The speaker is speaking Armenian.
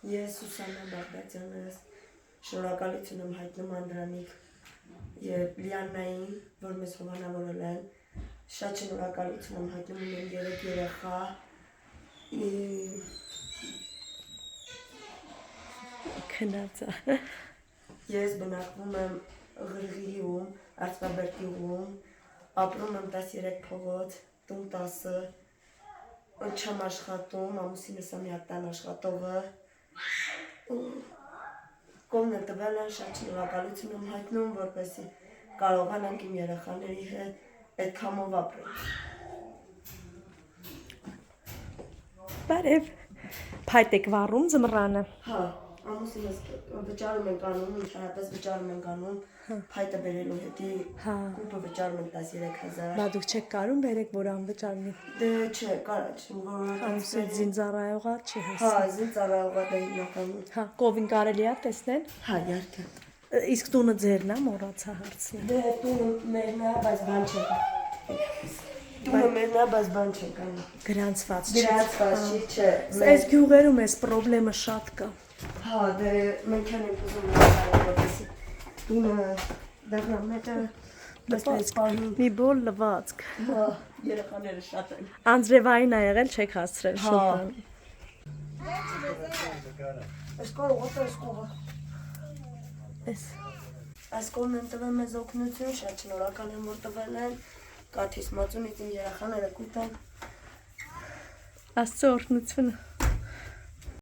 Ես Սուսաննա Բաղդասարյանն եմ, շնորհակալություն եմ հայտնում Անդրանիկ եւ Լիաննային, որ մեզ հովանավորել են։ Շատ շնորհակալություն եմ հայտնում իմ 3 երեխա։ Քնածա։ Ես բնակվում եմ Ղրղիրիում, Արծվաբերդիում, ապրում եմ 13 փողոց, տուն 10, չեմ աշխատում, ամուսինս եմ միակ տան աշխատողը։ Կողմն տվել են, շատ շնորհակալություն եմ հայտնում, որպեսզի կարողանանք իմ երեխաների հետ այդ կամով ապրել։ Բարև։ Փայտ եք վառում ձմռանը։ Հա, ամուսինս վճարում ենք անում, ընդհանրապես վճարում ենք անում, փայտը բերելու հետի կուպը վճարում ենք 13000։ Բա դուք չեք կարում բերեք, որ անվճարնի։ Դե չէ, կարա չէ, որ Ամուսին զինծառայողա չի հա, հասնում։ զինծառայողը դա հիմնականում։ Հա, կովին կարելի է տեսնել։ Հա, իհարկե։ Իսկ տունը ձերն է, մոռացա հարցնել։ Դե տունը մերն է, բայց բան չկա։ Տունը մերն է, բայց բան չկա։ Գրանցված չի։ Գրանցված չի, չէ։ Այս գյուղերում էս խնդրեմը շատ կա։ Հա, դե մենք ենք ուզում որպեսզի տունը դառնա մեկը Մի բոլ լվացք։ հա, երեխաները շատ են։ Անձրևային ա եղել, չեք հասցրել շուտան։ Այս կողը։ Էս Այս կողմն են տվել մեզ օգնություն, շատ շնորհակալ եմ, որ տվել են։ Կաթիս մածունից իմ երեխաները կուտան։ Աստծո օրհնությունը։